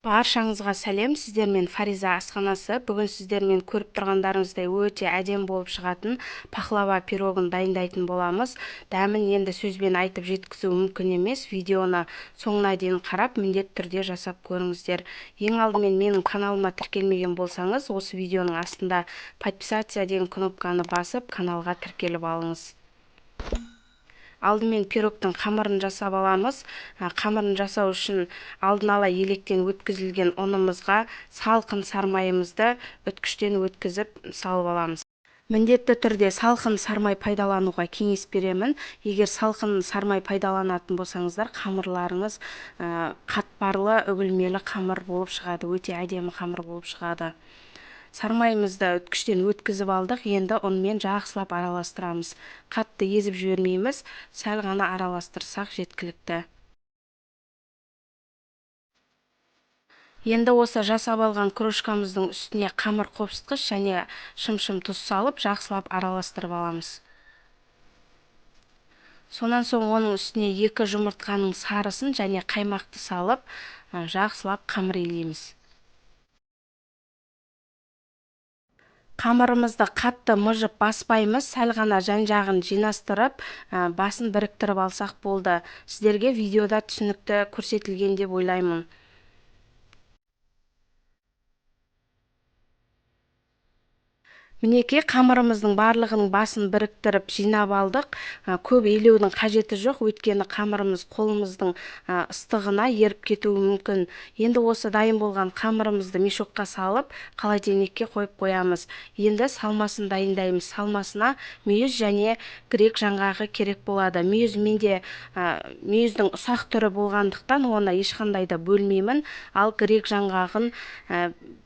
Баршаңызға сәлем, сіздермен Фариза асханасы. Бүгін сіздермен көріп тұрғандарыңыздай өте әдем болып шығатын пахлава пирогын дайындайтын боламыз. Дәмін енді сөзбен айтып жеткізу мүмкін емес. Видеоны соңына дейін қарап, міндетті түрде жасап көріңіздер. Ең алдымен менің каналыма тіркелмеген болсаңыз, осы видеоның астында подписаться деген кнопканы басып, каналға тіркеліп алыңыз. Алдымен пирогтың қамырын жасап аламыз. Қамырын жасау үшін алдын ала електен өткізілген ұнымызға салқын сармайымызды үткіштен өткізіп салып аламыз. Міндетті түрде салқын сармай пайдалануға кеңес беремін. Егер салқын сармай пайдаланатын болсаңыздар, қамырларыңыз қатпарлы, үгілмелі қамыр болып шығады, өте әдемі қамыр болып шығады. Сармайымызды үткіштен өткізіп алдық, енді ұнмен жақсылап араластырамыз. Қатты езіп жібермейміз, сәл ғана араластырсақ жеткілікті. Енді осы жасап алған кружкамыздың үстіне қамыр қопсытқыш және шым-шым тұз салып, жақсылап араластырып аламыз. Сонан соң оның үстіне 2 жұмыртқаның сарысын және қаймақты салып, жақсылап қамыр илейміз. Қамырымызды қатты мыжып баспаймыз, сәл ғана жан-жағын жинастырып, басын біріктіріп алсақ болды. Сіздерге видеода түсінікті көрсетілген деп ойлаймын. Мінекей қамырымыздың барлығының басын біріктіріп жинап алдық. Көп илеудің қажеті жоқ, өйткені қамырымыз қолымыздың ыстығына еріп кетуі мүмкін. Енді осы дайын болған қамырымызды мешокқа салып, холодильникке қойып қоямыз. Енді салмасын дайындаймыз. Салмасына мүйіз және грек жаңғағы керек болады. Мүйіз менде мүйіздің ұсақ түрі болғандықтан оны ешқандай да бөлмеймін. Ал грек жаңғағын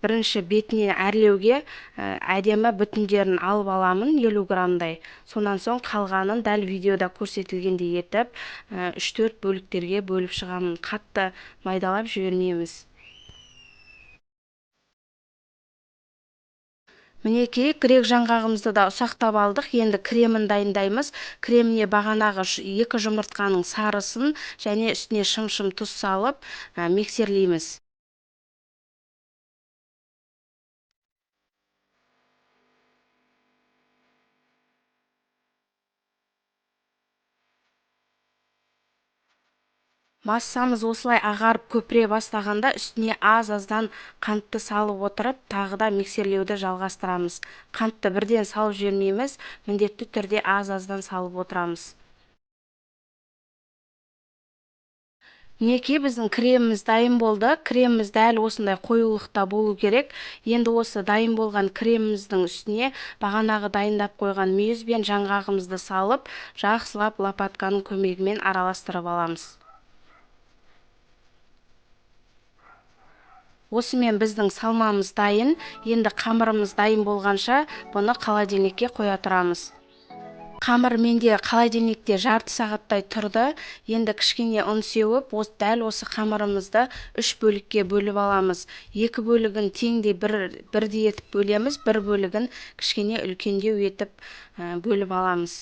бірінші бетіне әрлеуге әдемі бүтіндерін алып аламын, 50 грамдай. Сонан соң қалғанын дәл видеода көрсетілгендей етіп 3-4 бөліктерге бөліп шығамын. Қатты майдалап жібермейміз. Мінекей грек жаңғағымызды да ұсақтап алдық. Енді кремін дайындаймыз. Креміне бағанағы 2 жұмыртқаның сарысын және үстіне шым-шым тұз салып миксерлейміз. Массамыз осылай ағарып көпіре бастағанда үстіне аз-аздан қантты салып отырып, тағы да миксерлеуді жалғастырамыз. Қантты бірден салып жібермейміз, міндетті түрде аз-аздан салып отырамыз. Мінекей біздің креміміз дайын болды. Креміміз дәл осындай қоюлықта болу керек. Енді осы дайын болған креміміздің үстіне бағанағы дайындап қойған мүйіз бен жаңғағымызды салып, жақсылап лопатканың көмегімен араластырып аламыз. Осымен біздің салмамыз дайын. Енді қамырымыз дайын болғанша бұны холодильникке қоя тұрамыз. Қамыр менде холодильникте жарты сағаттай тұрды. Енді кішкене ұн сеуіп, дәл осы қамырымызды 3 бөлікке бөліп аламыз. 2 бөлігін теңдей бірдей етіп бөлеміз, 1 бөлігін кішкене үлкендеу етіп бөліп аламыз.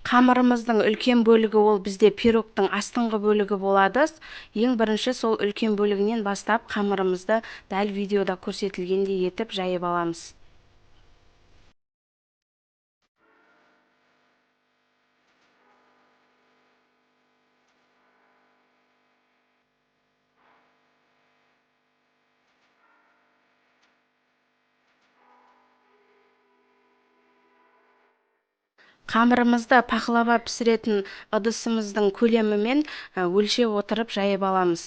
Қамырымыздың үлкен бөлігі ол бізде пирогтың астыңғы бөлігі болады. Ең бірінші сол үлкен бөлігінен бастап қамырымызды дәл видеода көрсетілгендей етіп жайып аламыз. Қамырымызды пахлава пісіретін ыдысымыздың көлемімен өлшеп отырып жайып аламыз.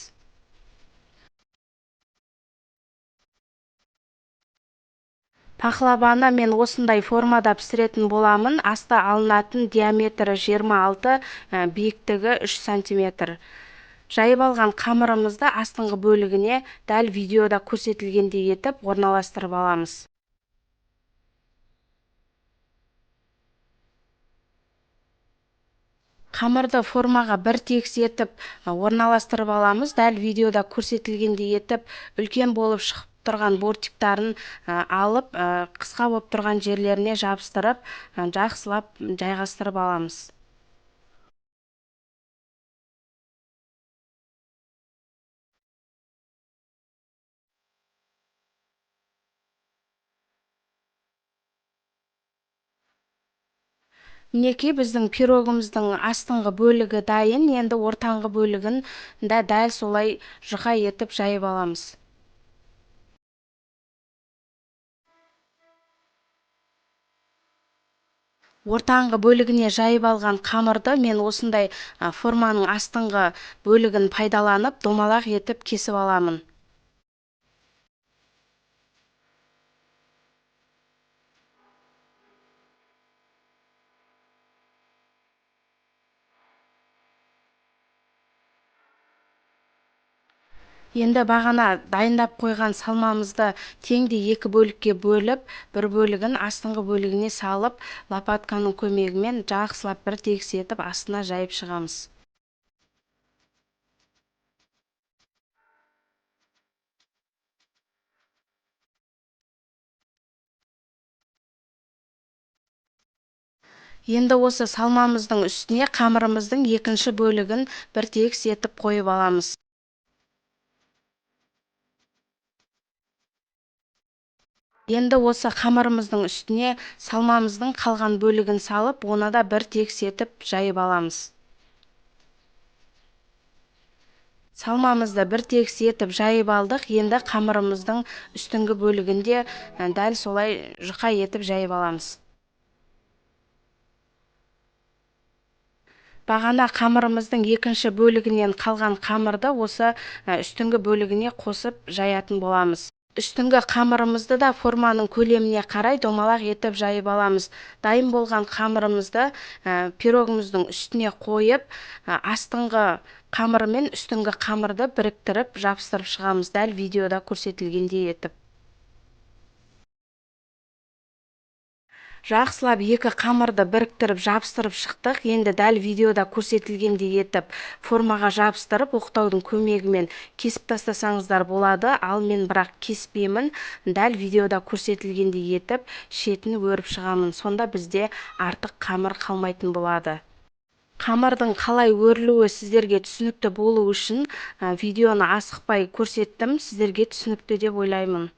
Пахлаваны мен осындай формада пісіретін боламын. Асты алынатын диаметрі 26, биіктігі 3 см. Жайып алған қамырымызды астыңғы бөлігіне дәл видеода көрсетілгендей етіп орналастырып аламыз. Қамырды формаға бір тегіс етіп орналастырып аламыз. Дәл видеода көрсетілгендей етіп үлкен болып шығып тұрған бортиктарын алып, қысқа болып тұрған жерлеріне жабыстырып, жақсылап жайғастырып аламыз. Мінекей біздің пирогымыздың астыңғы бөлігі дайын, енді ортаңғы бөлігін дәл солай жұқа етіп жайып аламыз. Ортаңғы бөлігіне жайып алған қамырды мен осындай форманың астыңғы бөлігін пайдаланып домалақ етіп кесіп аламын. Енді бағана дайындап қойған салмамызды теңдей екі бөлікке бөліп, бір бөлігін астыңғы бөлігіне салып, лопатканың көмегімен жақсылап бір тегіс етіп астына жайып шығамыз. Енді осы салмамыздың үстіне қамырымыздың екінші бөлігін бір тегіс етіп қойып аламыз. Енді осы қамырымыздың үстіне салмамыздың қалған бөлігін салып, оны да бір тегіс етіп жайып аламыз. Салмамызды бір тегіс етіп жайып алдық. Енді қамырымыздың үстіңгі бөлігінде дәл солай жұқа етіп жайып аламыз. Бағана қамырымыздың екінші бөлігінен қалған қамырды осы үстіңгі бөлігіне қосып жаятын боламыз. Үстіңгі қамырымызды да форманың көлеміне қарай домалақ етіп жайып аламыз. Дайын болған қамырымызды пирогымыздың үстіне қойып, астыңғы қамыры мен үстіңгі қамырды біріктіріп жабыстырып шығамыз, дәл видеода көрсетілгендей етіп. Жақсылап екі қамырды біріктіріп жабыстырып шықтық. Енді дәл видеода көрсетілгендей етіп формаға жабыстырып, оқтаудың көмегімен кесіп тастасаңыздар болады. Ал мен бірақ кеспеймін. Дәл видеода көрсетілгендей етіп шетін өріп шығамын. Сонда бізде артық қамыр қалмайтын болады. Қамырдың қалай өрілуі сіздерге түсінікті болу үшін видеоны асықпай көрсеттім. Сіздерге түсінікті деп ойлаймын.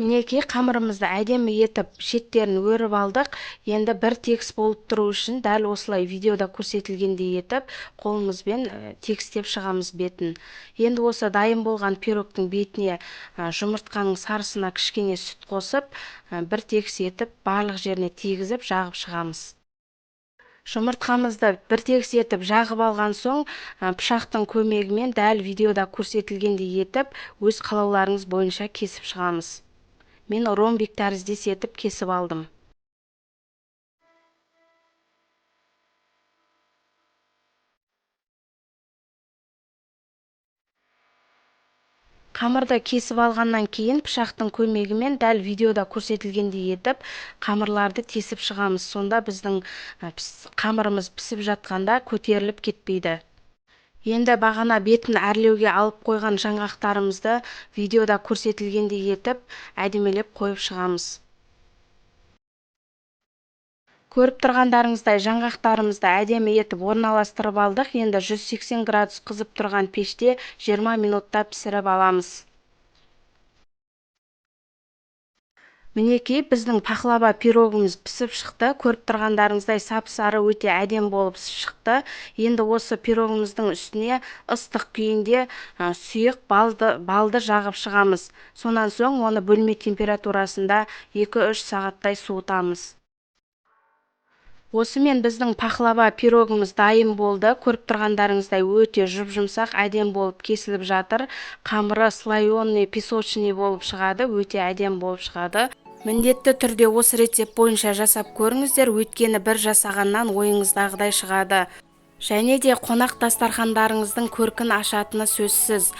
Мінекей қамырымызды әдемі етіп шеттерін өріп алдық. Енді бір тегіс болып тұру үшін дәл осылай видеода көрсетілгендей етіп қолымызбен тегістеп шығамыз бетін. Енді осы дайын болған пирогтың бетіне жұмыртқаның сарысына кішкене сүт қосып, бір тегіс етіп барлық жеріне тегізіп жағып шығамыз. Жұмыртқамызды бір тегіс етіп жағып алған соң, пышақтың көмегімен дәл видеода көрсетілгендей етіп өз қалауларыңыз бойынша кесіп шығамыз. Мен ромбик тәріздес етіп кесіп алдым. Қамырды кесіп алғаннан кейін пышақтың көмегімен дәл видеода көрсетілгендей етіп қамырларды тесіп шығамыз. Сонда біздің қамырымыз пісіп жатқанда көтеріліп кетпейді. Енді бағана бетін әрлеуге алып қойған жаңғақтарымызды видеода көрсетілгендей етіп әдемелеп қойып шығамыз. Көріп тұрғандарыңыздай жаңғақтарымызды әдемі етіп орналастырып алдық. Енді 180 градус қызып тұрған пеште 20 минутта пісіріп аламыз. Мінекей біздің пахлава пирогымыз пісіп шықты. Көріп тұрғандарыңыздай сап-сары өте әдем болып шықты. Енді осы пирогымыздың үстіне ыстық күйінде сұйық балды жағып шығамыз. Сонан соң оны бөлме температурасында 2-3 сағаттай суытамыз. Осымен біздің пахлава пирогымыз дайын болды. Көріп тұрғандарыңыздай өте жұп-жұмсақ әдем болып кесіліп жатыр. Қамыры слоеный, песочный болып шығады, өте әдем болып шығады. Міндетті түрде осы рецепт бойынша жасап көріңіздер, өйткені бір жасағаннан ойыңыздағыдай шығады. Және де қонақ дастархандарыңыздың көркін ашатыны сөзсіз.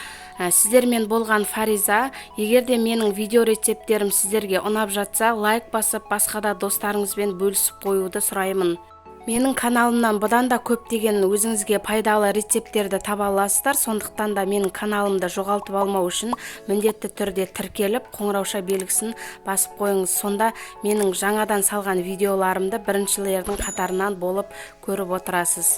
Сіздермен болған Фариза. Егер де менің видео рецепттерім сіздерге ұнап жатса, лайк басып, басқа да достарыңызбен бөлісіп қоюды сұраймын. Менің каналымнан бұдан да көптеген өзіңізге пайдалы рецепттерді таба аласыздар. Сондықтан да менің каналымды жоғалтып алмау үшін міндетті түрде тіркеліп, қоңырауша белгісін басып қойыңыз. Сонда менің жаңадан салған видеоларымды біріншілердің қатарынан болып көріп отырасыз.